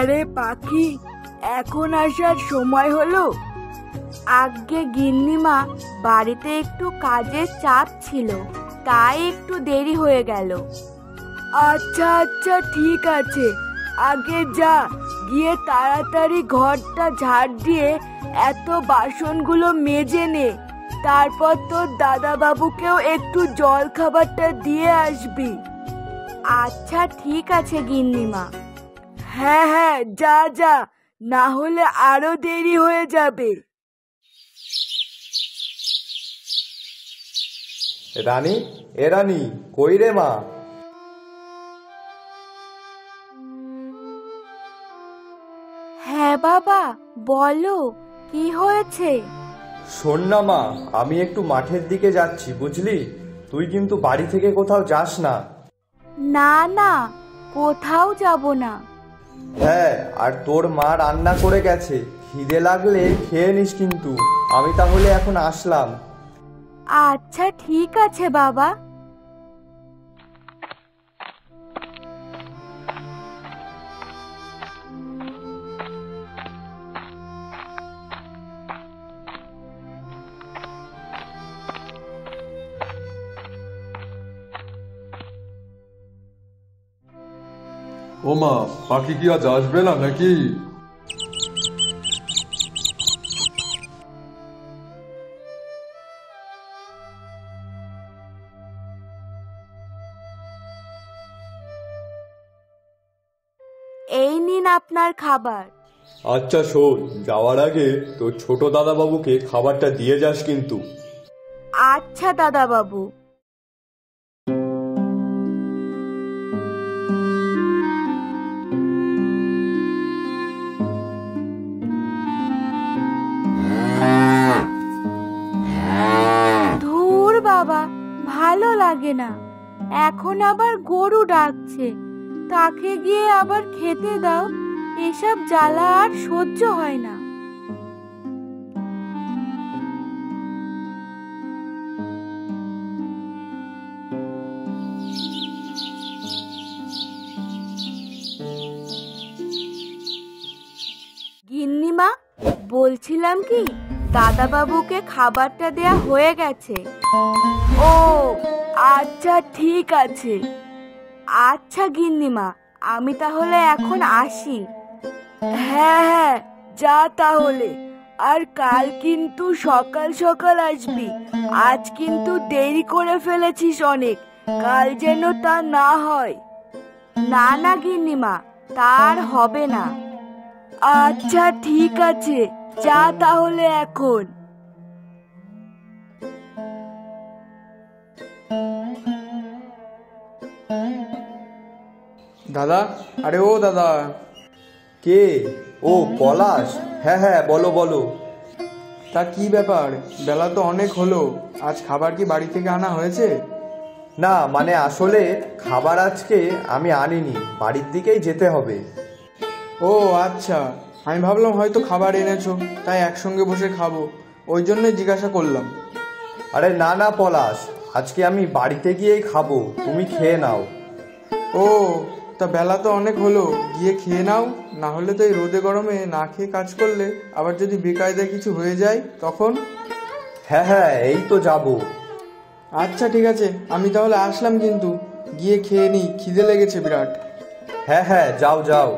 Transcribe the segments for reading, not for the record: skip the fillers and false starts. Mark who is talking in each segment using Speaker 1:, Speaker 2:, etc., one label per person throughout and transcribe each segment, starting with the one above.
Speaker 1: হ্যাঁ রে পাখি, এখন আসার সময় হলো? আগে গিন্নিমা, বাড়িতে একটু কাজের চাপ ছিল, তাই একটু দেরি হয়ে গেল। আচ্ছা আচ্ছা ঠিক আছে, আগে যা, গিয়ে তাড়াতাড়ি ঘরটা ঝাড় দিয়ে এত বাসনগুলো মেজে নে। তারপর তোর দাদা বাবুকেও একটু জল খাবারটা দিয়ে আসবি। আচ্ছা ঠিক আছে গিন্নিমা। হ্যাঁ হ্যাঁ, যা যা, না হলে আরো দেরি হয়ে যাবে।
Speaker 2: রানী, এ রানী, কই রে মা?
Speaker 1: হ্যাঁ বাবা, বলো, কি হয়েছে?
Speaker 2: শোন না মা, আমি একটু মাঠের দিকে যাচ্ছি, বুঝলি? তুই কিন্তু বাড়ি থেকে কোথাও যাস না।
Speaker 1: না না, কোথাও যাব না।
Speaker 2: হ্যাঁ, আর তোর মা রান্না করে গেছে, খিদে লাগলে খেয়ে নিস কিন্তু। আমি তাহলে এখন আসলাম।
Speaker 1: আচ্ছা ঠিক আছে বাবা।
Speaker 3: ও মা, পাখি কি আজ আসবে না নাকি?
Speaker 1: এই নিন আপনার খাবার।
Speaker 2: আচ্ছা শোন, যাওয়ার আগে তোর ছোট দাদা বাবুকে খাবারটা দিয়ে যাস কিন্তু।
Speaker 1: আচ্ছা দাদা বাবু। ধুর বাবা, ভালো লাগে না, এখন আবার গরু ডাকছে, তাকে গিয়ে আবার খেতে দাও। এসব জ্বালা আর সহ্য হয় না। গিন্নিমা, বলছিলাম কি, দাদা বাবুকে খাবারটা দেয়া হয়ে গেছে। ও আচ্ছা ঠিক আছে। আচ্ছা গিন্নিমা, আমি তাহলে এখন আসি। হ্যাঁ হ্যাঁ, যা তাহলে। আর কাল কিন্তু সকাল সকাল আসবি, আজ কিন্তু দেরি করে ফেলেছিস অনেক, কাল যেন তা না হয়। না না গিন্নিমা, তার হবে না। আচ্ছা ঠিক আছে, যা তাহলে এখন।
Speaker 4: দাদা, আরে ও দাদা।
Speaker 2: কে? ও পলাশ, হ্যাঁ হ্যাঁ, বলো বলো।
Speaker 4: তা কি ব্যাপার, বেলা তো অনেক হলো, আজ খাবার কি বাড়ি থেকে আনা হয়েছে?
Speaker 2: না মানে আসলে খাবার আজকে আমি আনিনি, বাড়ির দিকেই যেতে হবে।
Speaker 4: ও আচ্ছা, আমি ভাবলাম হয়তো খাবার এনেছো, তাই একসঙ্গে বসে খাবো, ওই জন্যই জিজ্ঞাসা করলাম।
Speaker 2: আরে না না পলাশ, আজকে আমি বাড়িতে গিয়েই খাবো, তুমি খেয়ে নাও।
Speaker 4: ও, তা বেলা তো অনেক হলো, গিয়ে খেয়ে নাও, না হলে তো এই রোদে গরমে না খেয়ে কাজ করলে আবার যদি বেকায়দায় কিছু হয়ে যায় তখন।
Speaker 2: হ্যাঁ হ্যাঁ, এই তো যাবো।
Speaker 4: আচ্ছা ঠিক আছে, আমি তাহলে আসলাম, কিন্তু গিয়ে খেয়ে নিই, খিদে লেগেছে বিরাট।
Speaker 2: হ্যাঁ হ্যাঁ, যাও যাও।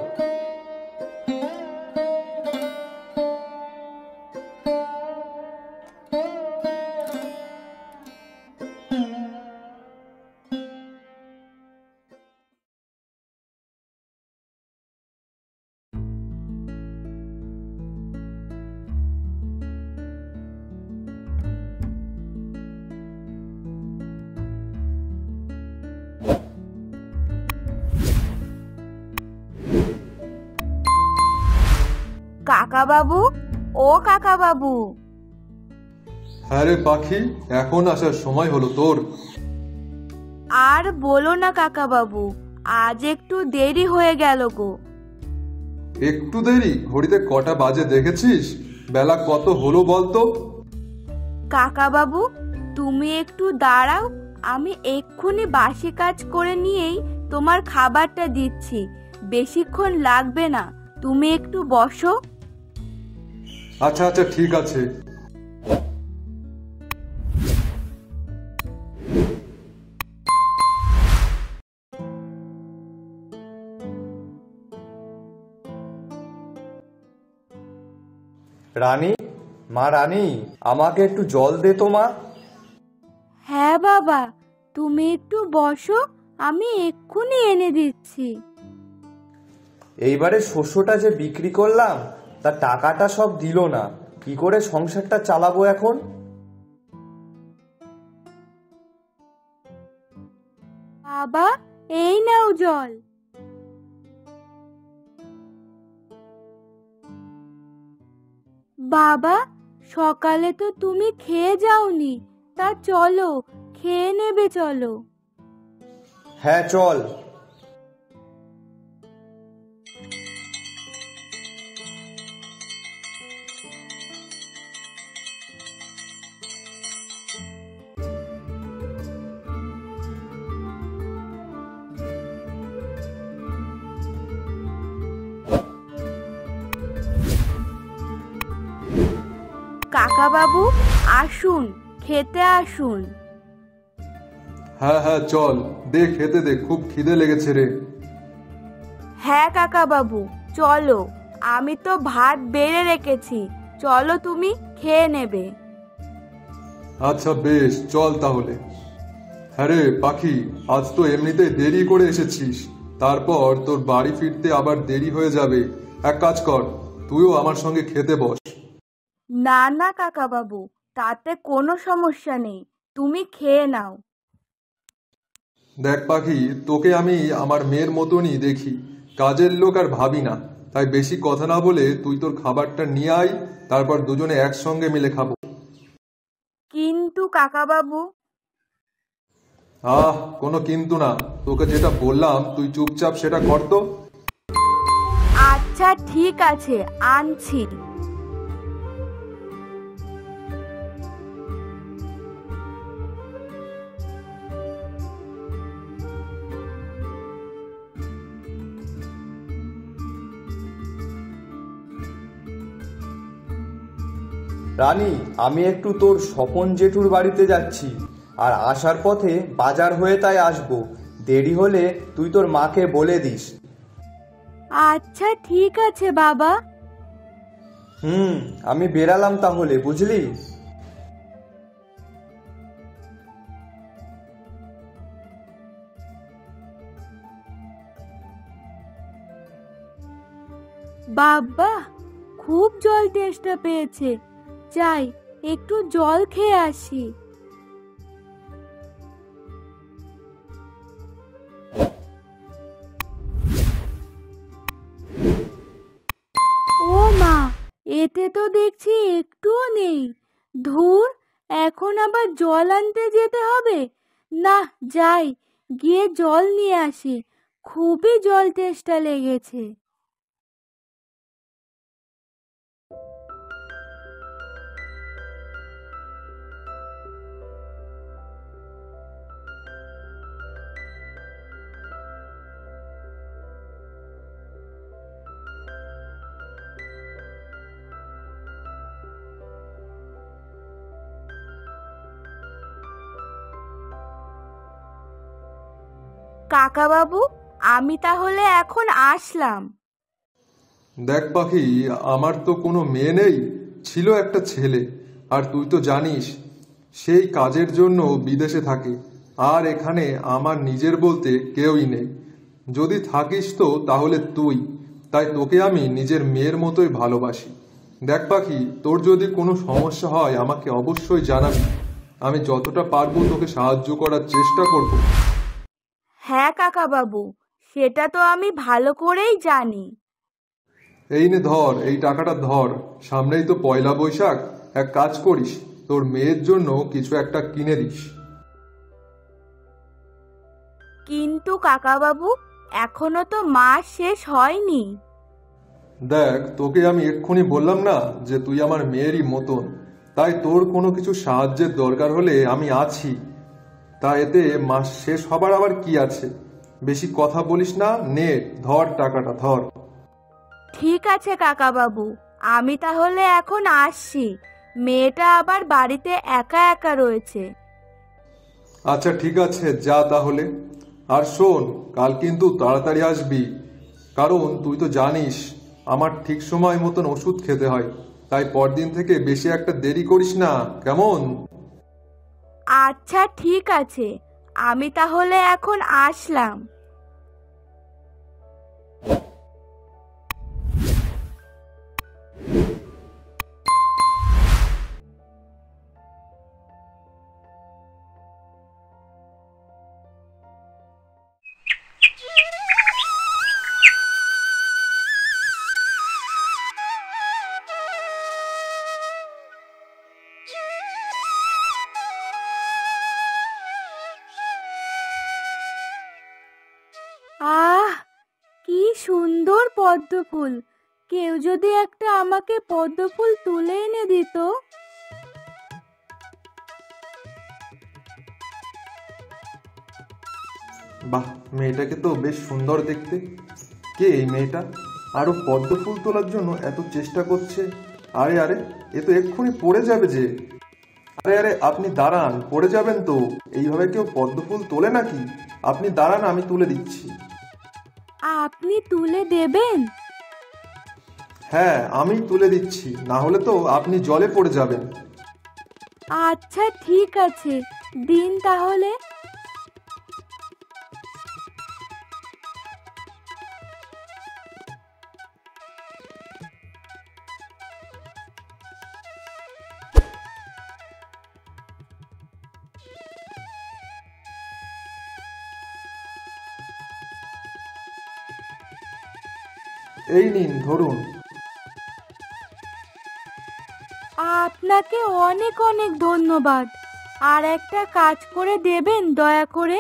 Speaker 1: কাকা বাবু, ও কাকা বাবু।
Speaker 3: হ্যাঁ রে পাখি, এখন আসার সময় হলো তোর?
Speaker 1: আর বলো না কাকা বাবু, আজ একটু দেরি হয়ে গেল গো।
Speaker 3: একটু দেরি? ঘড়িতে কটা বাজে দেখেছিস? বেলা কত হলো বলতো?
Speaker 1: কাকা বাবু, তুমি একটু দাঁড়াও, আমি এক্ষুনি বাসি কাজ করে নিয়েই তোমার খাবারটা দিচ্ছি, বেশিক্ষণ লাগবে না, তুমি একটু বসো।
Speaker 3: আচ্ছা আচ্ছা, ঠিক আছে।
Speaker 2: রানী, মা রানী, আমাকে একটু জল দে তো মা।
Speaker 1: হ্যাঁ বাবা, তুমি একটু বসো, আমি এক্ষুনি এনে দিচ্ছি।
Speaker 2: এইবারে শস্যটা যে বিক্রি করলাম তার টাকাটা সব দিল না, কি করে সংসারটা চালাবো এখন?
Speaker 1: বাবা, এই নাও জল। বাবা, সকালে তো তুমি খেয়ে যাওনি, তা চলো খেয়ে নেবে, চলো।
Speaker 2: হ্যাঁ চল।
Speaker 1: কাকা বাবু, আসুন, খেতে আসুন।
Speaker 3: হ্যাঁ হ্যাঁ, চল দে, খেতে দে, খুব খিদে লেগেছে রে।
Speaker 1: হ্যাঁ কাকা বাবু, চলো, আমি তো ভাত বেড়ে রেখেছি, চলো তুমি খেয়ে নেবে।
Speaker 3: আচ্ছা বেশ, চল তাহলে। হ্যাঁ রে পাখি, আজ তো এমনিতেই দেরি করে এসেছিস, তারপর তোর বাড়ি ফিরতে আবার দেরি হয়ে যাবে। এক কাজ কর, তুইও আমার সঙ্গে খেতে বস।
Speaker 1: না না কাকা বাবু, তাতে কোনো সমস্যা নেই, তুমি খেয়ে নাও।
Speaker 3: দেখ পাখি, তোকে আমি আমার মেয়ের মতনই দেখি, কাজের লোক আর ভাবি না। তাই বেশি কথা না বলে তুই তোর খাবারটা নিয়ে আয়, তারপর দুজনে একসঙ্গে মিলে খাবো।
Speaker 1: কিন্তু কাকা বাবু।
Speaker 3: কোনো কিন্তু না, তোকে যেটা বললাম তুই চুপচাপ সেটা কর তো।
Speaker 1: আচ্ছা ঠিক আছে, আনছি।
Speaker 2: রানী, আমি একটু তোর স্বপন জেঠুর বাড়িতে যাচ্ছি, আর আসার পথে বাজার হয়ে তাই আসবো। দেরি হলে তুই তোর মাকে বলে দিস।
Speaker 1: আচ্ছা ঠিক আছে বাবা।
Speaker 2: আমি বেরালাম তাহলে, বুঝলি?
Speaker 1: বাবা, খুব জল তেষ্টা পেয়েছে, যাই একটু জল খেয়ে আসি। ও মা, এতে তো দেখছি একটুও নেই। ধুর, এখন আবার জল আনতে যেতে হবে। না, যাই গিয়ে জল নিয়ে আসি, খুবই জল তেষ্টা লেগেছে। কাকা বাবু, আমি তাহলে এখন আসলাম।
Speaker 3: দেখ পাখি, আমার তো কোনো মেয়ে নেই, ছিল একটা ছেলে, আর তুই তো জানিস সেই কাজের জন্য বিদেশে থাকে, আর এখানে আমার নিজের বলতে কেউই নেই। যদি থাকিস তো তাহলে তুই, তাই তোকে আমি নিজের মেয়ের মতোই ভালোবাসি। দেখ পাখি, তোর যদি কোনো সমস্যা হয় আমাকে অবশ্যই জানাবি, আমি যতটা পারবো তোকে সাহায্য করার চেষ্টা করব।
Speaker 1: হ্যাঁ কাকা বাবু, সেটা তো আমি ভালো করেই জানি।
Speaker 3: এই নে ধর, এই টাকাটা ধর, সামনেই তো পয়লা বৈশাখ, এক কাজ করিস, তোর মেয়ের জন্য কিছু একটা কিনে দিস।
Speaker 1: কিন্তু কাকা বাবু, এখনো তো মাস শেষ হয়নি।
Speaker 3: দেখ, তোকে আমি এক্ষুনি বললাম না যে তুই আমার মেয়েরই মতন, তাই তোর কোনো কিছু সাহায্যের দরকার হলে আমি আছি। তা এতে মাস শেষ হবার আবার কি আছে? বেশি কথা বলিস না, নে ধর টাকাটা ধর।
Speaker 1: ঠিক আছে কাকাবাবু, আমি তাহলে এখন আসছি। মেয়েটা আবার বাড়িতে একা একা রয়েছে।
Speaker 3: আচ্ছা ঠিক আছে, যা তাহলে। আর শোন, কাল কিন্তু তাড়াতাড়ি আসবি, কারণ তুই তো জানিস আমার ঠিক সময় মতন ওষুধ খেতে হয়। তাই পরদিন থেকে বেশি একটা দেরি করিস না, কেমন?
Speaker 1: আচ্ছা ঠিক আছে, আমি তাহলে এখন আসলাম। আহ, কি সুন্দর পদ্ম ফুল! কেউ যদি একটা আমাকে পদ্ম ফুল তুলে এনে দিত।
Speaker 3: বাহ, মেয়েটাকে তো বেশ সুন্দর দেখতে। কে এই মেয়েটা? আরো পদ্ম ফুল তোলার জন্য এত চেষ্টা করছে। আরে আরে, এ তো এক্ষুনি পড়ে যাবে যে। আরে আরে, আপনি দাঁড়ান, পড়ে যাবেন তো। এইভাবে কেউ পদ্ম ফুল তোলে নাকি? আপনি দাঁড়ান, আমি তুলে দিচ্ছি।
Speaker 1: আপনি তুলে দেবেন?
Speaker 3: হ্যাঁ, আমি তুলে দিচ্ছি, না হলে তো আপনি জলে পড়ে যাবেন।
Speaker 1: আচ্ছা ঠিক আছে, দিন তাহলে।
Speaker 3: এই নিন, ধরুন।
Speaker 1: আপনাকে অনেক অনেক ধন্যবাদ। আর একটা কাজ করে দেবেন দয়া করে?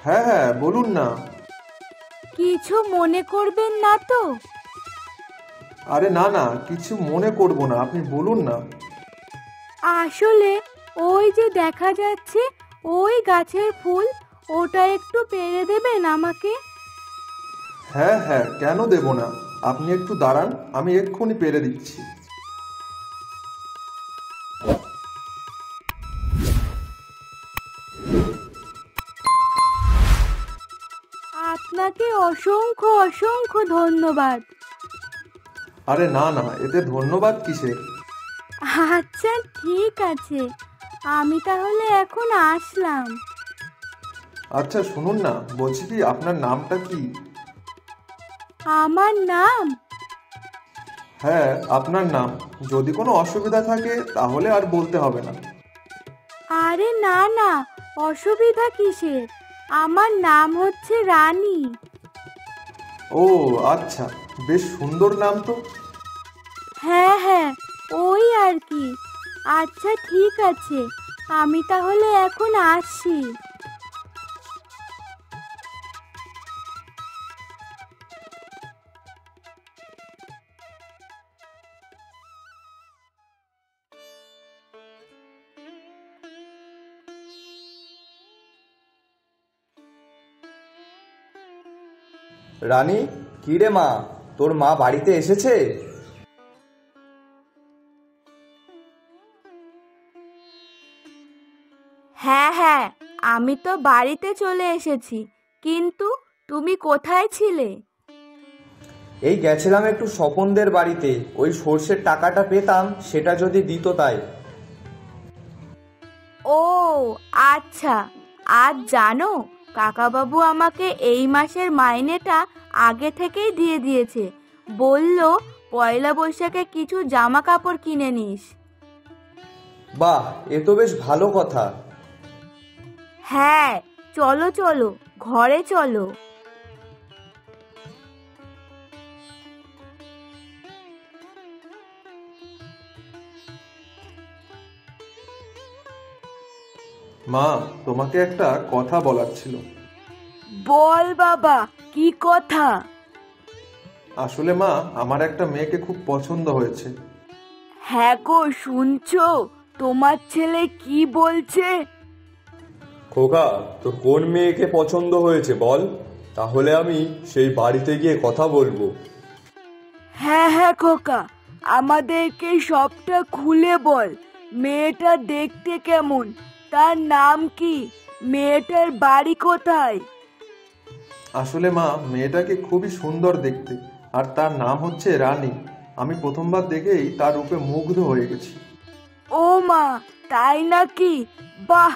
Speaker 3: হ্যাঁ হ্যাঁ, বলুন না।
Speaker 1: কিছু মনে করবেন না তো?
Speaker 3: আরে না না, কিছু মনে করব না, আপনি বলুন না।
Speaker 1: আসলে ওই যে দেখা যাচ্ছে ওই গাছের ফুল, ওটা একটু পেরে দেবেন আমাকে?
Speaker 3: হ্যাঁ হ্যাঁ, কেন দেব না। আপনি একটু দাঁড়ান, আমি এক্ষুনি পেরে দিচ্ছি।
Speaker 1: আপনাকে অসংখ্য অসংখ্য ধন্যবাদ।
Speaker 3: আরে না না, এতে ধন্যবাদ কিসের?
Speaker 1: আচ্ছা ঠিক আছে, আমি তাহলে এখন আসলাম।
Speaker 3: আচ্ছা শুনুন না, বলছি কি, আপনার নামটা কি?
Speaker 1: আমার নাম?
Speaker 3: হ্যাঁ, আপনার নাম। যদি কোনো অসুবিধা থাকে তাহলে আর বলতে হবে না।
Speaker 1: আরে না না, অসুবিধা কিসের? আমার নাম হচ্ছে রানী।
Speaker 3: ও আচ্ছা, বেশ সুন্দর নাম তো।
Speaker 1: হ্যাঁ হ্যাঁ, ওই আর কি। আচ্ছা ঠিক আছে, আমি তাহলে এখন আসছি।
Speaker 2: রানী, কি রে মা, তোর মা বাড়িতে এসেছে?
Speaker 1: হ্যাঁ হ্যাঁ, আমি তো বাড়িতে চলে এসেছি, কিন্তু তুমি কোথায় ছিলে?
Speaker 2: এই গেছিলাম একটু স্বপনদের বাড়িতে, ওই সর্ষের টাকাটা পেতাম, সেটা যদি দিত তাই।
Speaker 1: ও আচ্ছা, আজ জানো কাকাবাবু আমাকে এই মাসের মাইনেটা আগে থেকেই দিয়ে দিয়েছে। বলল পয়লা বৈশাখে কিছু জামা কাপড় কিনে নিস।
Speaker 2: বাহ, এ তো বেশ ভালো কথা।
Speaker 1: হ্যাঁ, চলো চলো, ঘরে চলো।
Speaker 3: মা, তোমাকে একটা কথা বলার ছিল।
Speaker 1: বল বাবা, কি কথা?
Speaker 3: আসলে মা, আমার একটা মেয়েকে খুব পছন্দ হয়েছে।
Speaker 1: হ্যাঁ গো, শুনছো? তোমার ছেলে কি বলছে?
Speaker 2: খোকা, তোর কোন মেয়েকে পছন্দ হয়েছে বল, তাহলে আমি সেই বাড়িতে গিয়ে কথা বলবো।
Speaker 1: হ্যাঁ হ্যাঁ খোকা, আমাদেরকে সবটা খুলে বল। মেয়েটা দেখতে কেমন, তার নাম কি, মেয়েটার বাড়ি কোথায়?
Speaker 3: আসলে মা, মেয়েটাকে খুবই সুন্দর দেখতে, আর তার নাম হচ্ছে রানী। আমি প্রথমবার দেখেই তার রূপে মুগ্ধ হয়ে গেছি।
Speaker 1: ও মা, তাই নাকি? বাহ,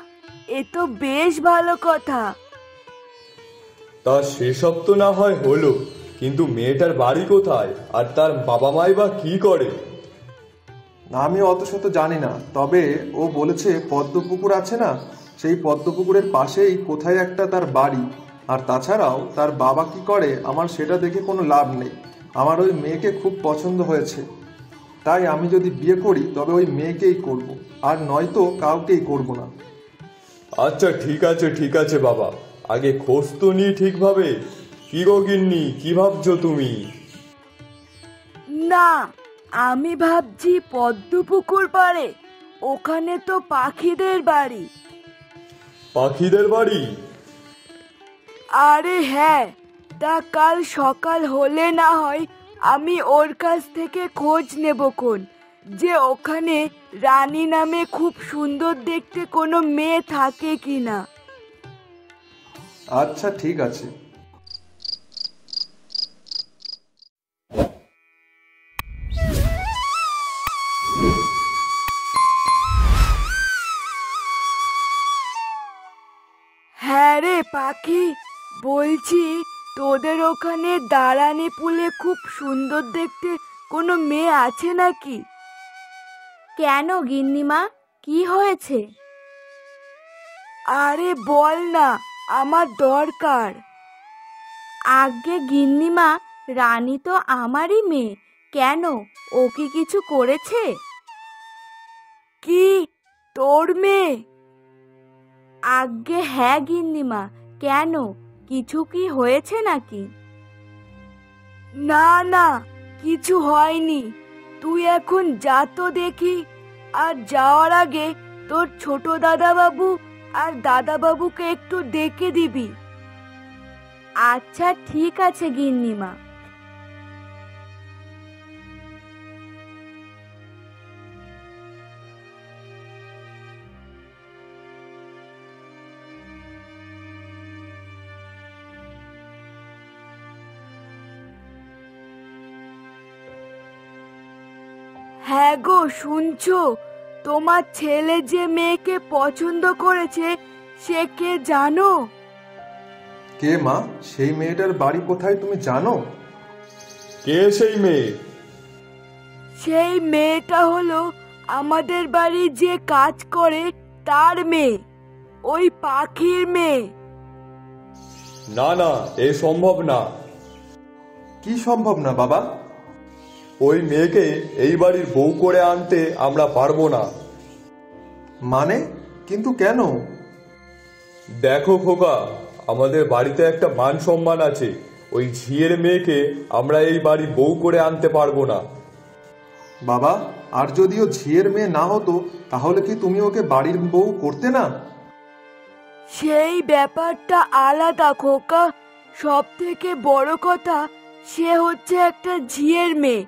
Speaker 1: এ তো বেশ ভালো কথা।
Speaker 2: তা সেসব তো না হয় হলো, কিন্তু মেয়েটার বাড়ি কোথায় আর তার বাবা মাই বা কি করে?
Speaker 3: আমি অত শত জানি না, তবে ও বলেছে পদ্মপুকুর আছে না, সেই পদ্মপুকুরের পাশেই কোথায় একটা তার বাড়ি। আর তাছাড়াও তার বাবা কি করে আমার সেটা দেখে কোনো লাভ নেই। আমার ওই মেয়েকে খুব পছন্দ হয়েছে, তাই আমি যদি বিয়ে করি তবে ওই মেয়েকেই করব, আর নয়তো কাউকেই করব না।
Speaker 2: আচ্ছা ঠিক আছে বাবা, আগে খোঁজ তো নি ঠিকভাবে। কি গো গিন্নি, কি ভাবছো তুমি?
Speaker 1: না, আমি ভাবছি পদ্মপুকুর পাড়ে, ওখানে তো পাখিদের বাড়ি।
Speaker 2: পাখিদের বাড়ি?
Speaker 1: আরে হ্যাঁ, তা কাল সকাল হলে না হয় আমি ওর কাছ থেকে খোঁজ নেবক্ষণ যে ওখানে রানী নামে খুব সুন্দর দেখতে কোনো মেয়ে থাকে কিনা।
Speaker 3: আচ্ছা ঠিক আছে।
Speaker 1: হ্যাঁ রে পাখি, বলছি তোদের ওখানে দাঁড়ানি পুলে খুব সুন্দর দেখতে কোনো মেয়ে আছে নাকি? কেন গিন্নিমা, কি হয়েছে? আরে বল না, আমার দরকার। আগে গিন্নিমা, রানী তো আমারই মেয়ে, কেন, ও কি কিছু করেছে? কি, তোর মেয়ে? আজ্ঞে হ্যাঁ গিন্নিমা, কেন, কিছু কি হয়েছে নাকি? না না, কিছু হয়নি। তুই এখন যা তো দেখি, আর যাওয়ার আগে তোর ছোট দাদা বাবু আর দাদা বাবুকে একটু ডেকে দিবি। আচ্ছা ঠিক আছে গিন্নিমা। হ্যাঁ গো, শুনছো? তোমার ছেলে যে মেয়েকে পছন্দ করেছে, সে কে জানো?
Speaker 3: কে মা? সেই মেয়েটার বাড়ি কোথায় তুমি জানো?
Speaker 2: কে সেই মেয়ে?
Speaker 1: সেই মেয়েটা হলো আমাদের বাড়ি যে কাজ করে তার মেয়ে, ওই পাখির মেয়ে।
Speaker 2: না না, এ সম্ভব না।
Speaker 3: কি সম্ভব না বাবা?
Speaker 2: ওই মেয়েকে এই বাড়ির বউ করে আনতে আমরা পারবো না।
Speaker 3: মানে? কিন্তু কেন?
Speaker 2: দেখো খোকা, আমাদের বাড়িতে একটা মান সম্মান আছে। ওই ঝিয়ের মেয়েকে আমরা এই বাড়ি বউ করে আনতে পারবো না।
Speaker 3: বাবা, আর যদিও ঝিয়ের মেয়ে না হতো, তাহলে কি তুমি ওকে বাড়ির বউ করতে না?
Speaker 1: সেই ব্যাপারটা আলাদা খোকা, সব থেকে বড় কথা, সে হচ্ছে একটা ঝিয়ের মেয়ে,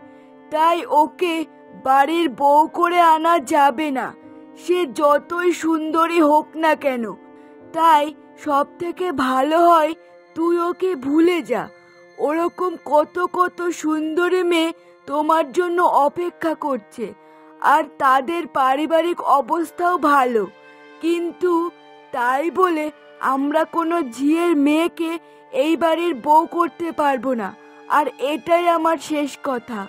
Speaker 1: তাই ওকে বাড়ির বউ করে আনা যাবে না, সে যতই সুন্দরী হোক না কেন। তাই সব থেকে ভালো হয় তুই ওকে ভুলে যা। ওরকম কত কত সুন্দরী মেয়ে তোমার জন্য অপেক্ষা করছে, আর তাদের পারিবারিক অবস্থাও ভালো, কিন্তু তাই বলে আমরা কোনো ঝিয়ের মেয়েকে এই বাড়ির বউ করতে পারবো না। আর এটাই আমার শেষ কথা।